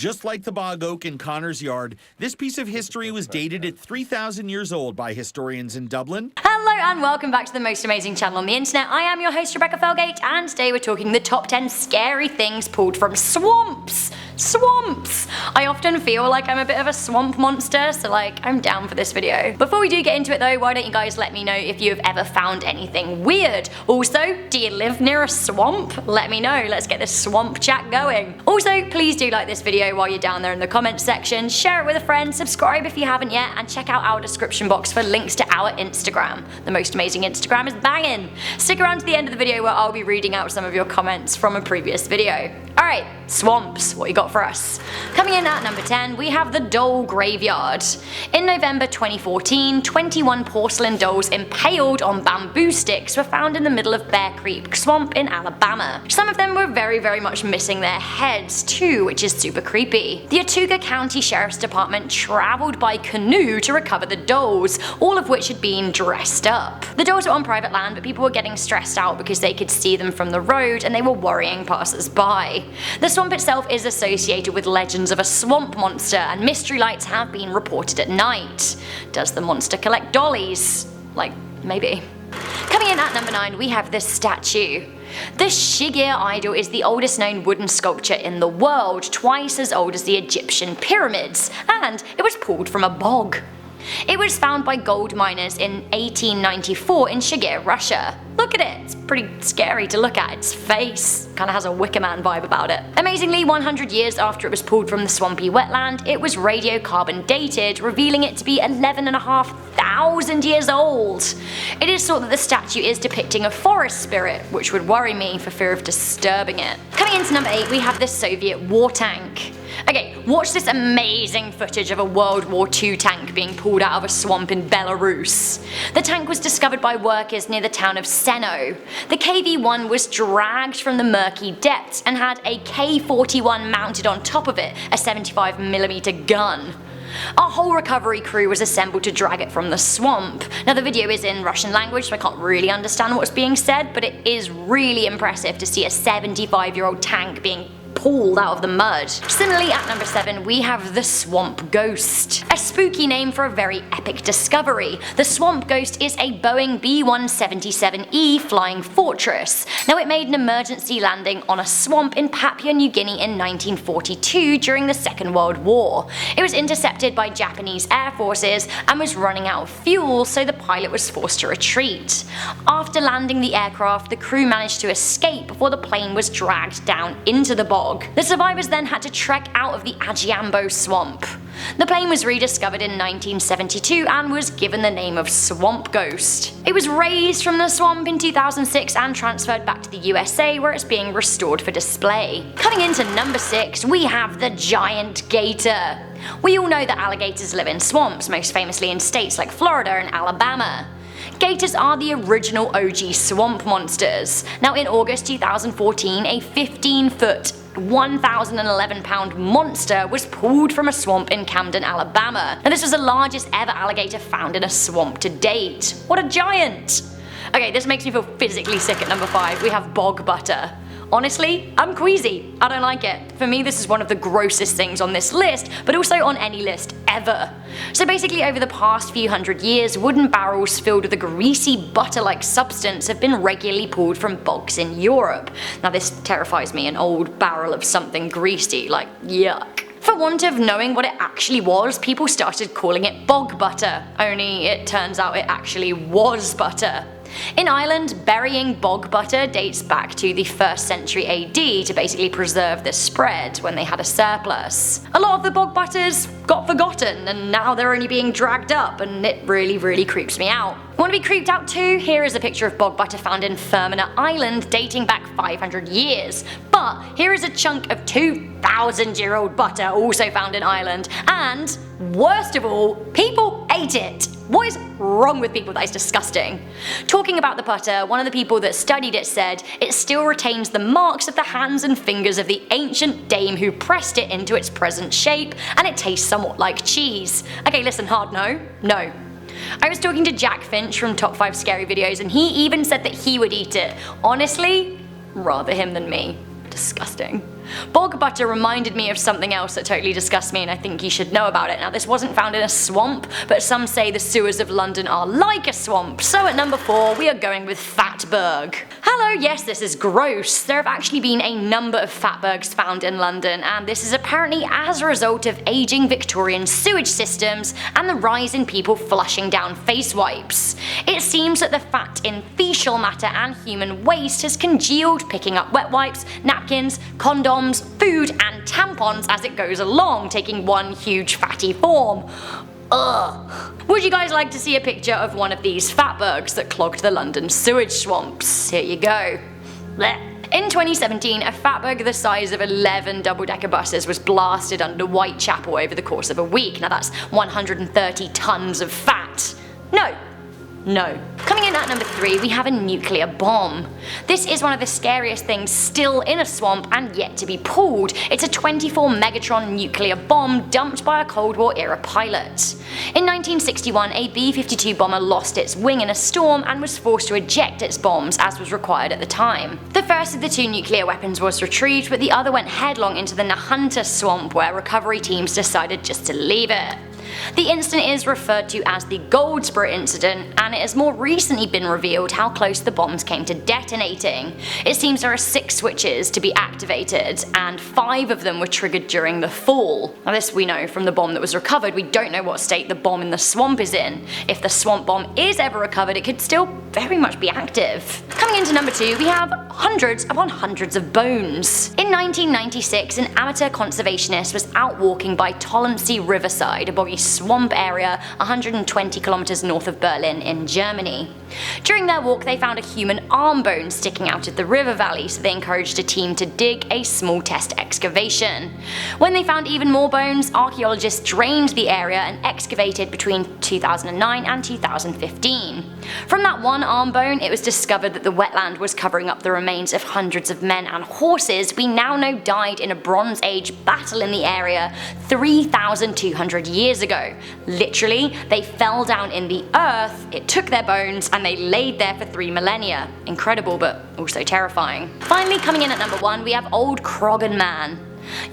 Just like the bog oak in Connor's yard, this piece of history was dated at 3,000 years old by historians in Dublin. Hello and welcome back to the most amazing channel on the internet. I am your host Rebecca Felgate, and today we're talking the top 10 scary things pulled from swamps. Swamps! I often feel like I'm a bit of a swamp monster, so I'm down for this video. Before we do get into it though, why don't you guys let me know if you have ever found anything weird. Also, do you live near a swamp? Let me know, let's get this swamp chat going. Also, please do like this video while you're down there in the comments section, share it with a friend, subscribe if you haven't yet, and check out our description box for links to our Instagram. The most amazing Instagram is banging! Stick around to the end of the video where I'll be reading out some of your comments from a previous video. Alright, swamps, what you got for us? Coming in at number 10, we have the doll graveyard. In November 2014, 21 porcelain dolls impaled on bamboo sticks were found in the middle of Bear Creek Swamp in Alabama. Some of them were very much missing their heads too, which is super creepy. The Otauga County Sheriff's Department traveled by canoe to recover the dolls, all of which had been dressed up. The dolls were on private land, but people were getting stressed out because they could see them from the road and they were worrying passers-by. The swamp itself is associated with legends of a swamp monster, and mystery lights have been reported at night. Does the monster collect dollies? Maybe. Coming in at number 9, we have this statue. The Shigir idol is the oldest known wooden sculpture in the world, twice as old as the Egyptian pyramids, and it was pulled from a bog. It was found by gold miners in 1894 in Shigir, Russia. Look at it, it's pretty scary to look at. Its face kinda has a Wicker Man vibe about it. Amazingly, 100 years after it was pulled from the swampy wetland, it was radiocarbon dated, revealing it to be 11,500 years old. It is thought that the statue is depicting a forest spirit, which would worry me for fear of disturbing it. Coming into number 8, we have this Soviet war tank. Okay, watch this amazing footage of a World War II tank being pulled out of a swamp in Belarus. The tank was discovered by workers near the town of Seno. The KV-1 was dragged from the murky depths and had a K-41 mounted on top of it, a 75mm gun. Our whole recovery crew was assembled to drag it from the swamp. Now the video is in Russian language, so I can't really understand what's being said, but it is really impressive to see a 75-year-old tank being pulled out of the mud. Similarly, at number 7, we have the Swamp Ghost. A spooky name for a very epic discovery. The Swamp Ghost is a Boeing B-177E flying fortress. Now it made an emergency landing on a swamp in Papua New Guinea in 1942 during the Second World War. It was intercepted by Japanese air forces and was running out of fuel, so the pilot was forced to retreat. After landing the aircraft, the crew managed to escape before the plane was dragged down into the bog. The survivors then had to trek out of the Ajiambo swamp. The plane was rediscovered in 1972 and was given the name of Swamp Ghost. It was raised from the swamp in 2006 and transferred back to the USA, where it's being restored for display. Coming into number 6, we have the giant gator. We all know that alligators live in swamps, most famously in states like Florida and Alabama. Gators are the original OG swamp monsters. Now in August 2014, a 15-foot 1,011-pound monster was pulled from a swamp in Camden, Alabama. Now this was the largest ever alligator found in a swamp to date. What a giant! Okay, this makes me feel physically sick. At number 5, we have bog butter. Honestly, I'm queasy. I don't like it. For me, this is one of the grossest things on this list, but also on any list ever. So basically, over the past few hundred years, wooden barrels filled with a greasy butter-like substance have been regularly pulled from bogs in Europe. Now this terrifies me, an old barrel of something greasy, yuck. For want of knowing what it actually was, people started calling it bog butter, only it turns out it actually was butter. In Ireland, burying bog butter dates back to the 1st century AD to basically preserve the spread when they had a surplus. A lot of the bog butters got forgotten and now they're only being dragged up, and it really creeps me out. Want to be creeped out too? Here is a picture of bog butter found in Fermanagh Island dating back 500 years. But here is a chunk of 2,000-year-old butter also found in Ireland, and worst of all, people ate it. What is wrong with people? That is disgusting. Talking about the butter, one of the people that studied it said it still retains the marks of the hands and fingers of the ancient dame who pressed it into its present shape, and it tastes somewhat like cheese. Okay, listen, hard no. No. I was talking to Jack Finch from Top 5 Scary Videos, and he even said that he would eat it. Honestly, rather him than me. Disgusting. Bog butter reminded me of something else that totally disgusts me, and I think you should know about it. Now, this wasn't found in a swamp, but some say the sewers of London are like a swamp. So at number 4, we are going with FATBERG. Hello, yes, this is gross. There have actually been a number of fatbergs found in London, and this is apparently as a result of aging Victorian sewage systems and the rise in people flushing down face wipes. It seems that the fat in fecal matter and human waste has congealed, picking up wet wipes, napkins, condoms, food and tampons as it goes along, taking one huge fatty form. Ugh. Would you guys like to see a picture of one of these fatbergs that clogged the London sewage swamps? Here you go. Blech. In 2017, a fatberg the size of 11 double-decker buses was blasted under Whitechapel over the course of a week. Now that's 130 tons of fat. No. Coming in at number 3, we have a nuclear bomb. This is one of the scariest things still in a swamp and yet to be pulled. It's a 24 megatron nuclear bomb dumped by a Cold War era pilot. In 1961, a B-52 bomber lost its wing in a storm and was forced to eject its bombs, as was required at the time. The first of the 2 nuclear weapons was retrieved, but the other went headlong into the Nahunta swamp, where recovery teams decided just to leave it. The incident is referred to as the Goldsboro incident, and it has more recently been revealed how close the bombs came to detonating. It seems there are 6 switches to be activated, and 5 of them were triggered during the fall. Now this we know from the bomb that was recovered. We don't know what state the bomb in the swamp is in. If the swamp bomb is ever recovered, it could still very much be active. Coming into number 2, we have hundreds upon hundreds of bones. In 1996, an amateur conservationist was out walking by Tollensee Riverside, a boggy swamp area 120 kilometers north of Berlin in Germany. During their walk, they found a human arm bone sticking out of the river valley, so they encouraged a team to dig a small test excavation. When they found even more bones, archaeologists drained the area and excavated between 2009 and 2015. From that one arm bone, it was discovered that the wetland was covering up the remains of hundreds of men and horses we now know died in a Bronze Age battle in the area 3,200 years ago. Literally, they fell down in the earth, it took their bones, and they laid there for 3 millennia. Incredible, but also terrifying. Finally, coming in at number 1, we have Old CROGHAN Man.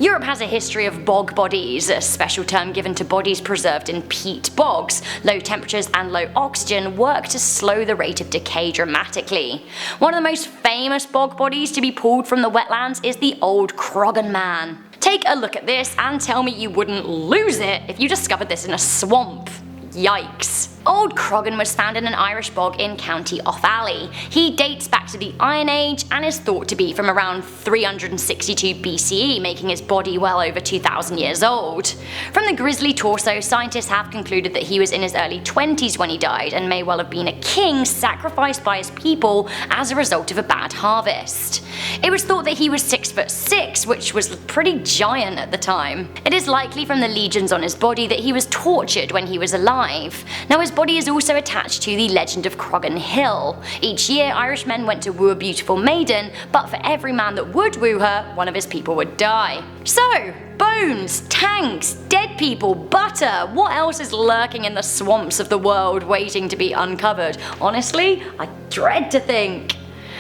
Europe has a history of bog bodies, a special term given to bodies preserved in peat bogs. Low temperatures and low oxygen work to slow the rate of decay dramatically. One of the most famous bog bodies to be pulled from the wetlands is the Old CROGHAN Man. Take a look at this and tell me you wouldn't lose it if you discovered this in a swamp. Yikes. Old CROGHAN was found in an Irish bog in County Offaly. He dates back to the Iron Age and is thought to be from around 362 BCE, making his body well over 2,000 years old. From the grisly torso, scientists have concluded that he was in his early 20s when he died and may well have been a king sacrificed by his people as a result of a bad harvest. It was thought that he was 6'6", which was pretty giant at the time. It is likely from the lesions on his body that he was tortured when he was alive. Now his body is also attached to the legend of CROGHAN Hill. Each year Irishmen went to woo a beautiful maiden, but for every man that would woo her, one of his people would die. So, bones, tanks, dead people, butter, what else is lurking in the swamps of the world waiting to be uncovered? Honestly, I dread to think.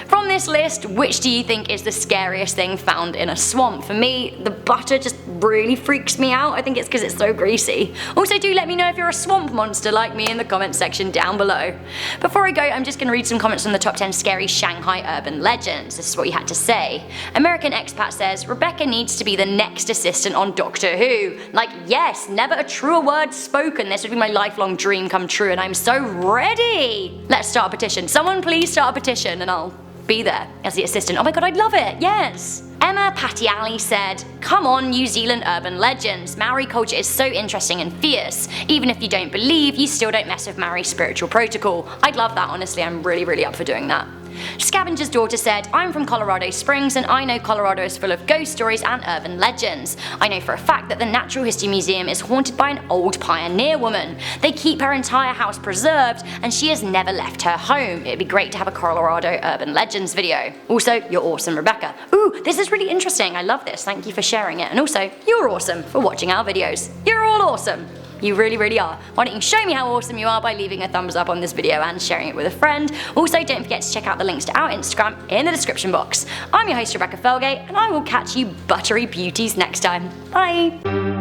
From this list, which do you think is the scariest thing found in a swamp? For me, the butter just really freaks me out. I think it's because it's so greasy. Also, do let me know if you're a swamp monster like me in the comments section down below. Before I go, I'm just going to read some comments from the top 10 scary Shanghai urban legends. This is what you had to say. American Expat says, Rebecca needs to be the next assistant on Doctor Who. Like, yes, never a truer word spoken. This would be my lifelong dream come true, and I'm so ready. Let's start a petition. Someone please start a petition and I'll be there as the assistant. Oh my god, I'd love it, yes! Emma Patiali said, come on New Zealand urban legends, Maori culture is so interesting and fierce. Even if you don't believe, you still don't mess with Maori spiritual protocol. I'd love that, honestly, I'm really up for doing that. Scavenger's daughter said, I'm from Colorado Springs and I know Colorado is full of ghost stories and urban legends. I know for a fact that the Natural History Museum is haunted by an old pioneer woman. They keep her entire house preserved and she has never left her home. It'd be great to have a Colorado urban legends video. Also, you're awesome, Rebecca. Ooh, this is really interesting. I love this. Thank you for sharing it. And also, you're awesome for watching our videos. You're all awesome. You really, really are. Why don't you show me how awesome you are by leaving a thumbs up on this video and sharing it with a friend. Also, don't forget to check out the links to our Instagram in the description box. I'm your host, Rebecca Felgate, and I will catch you buttery beauties next time. Bye!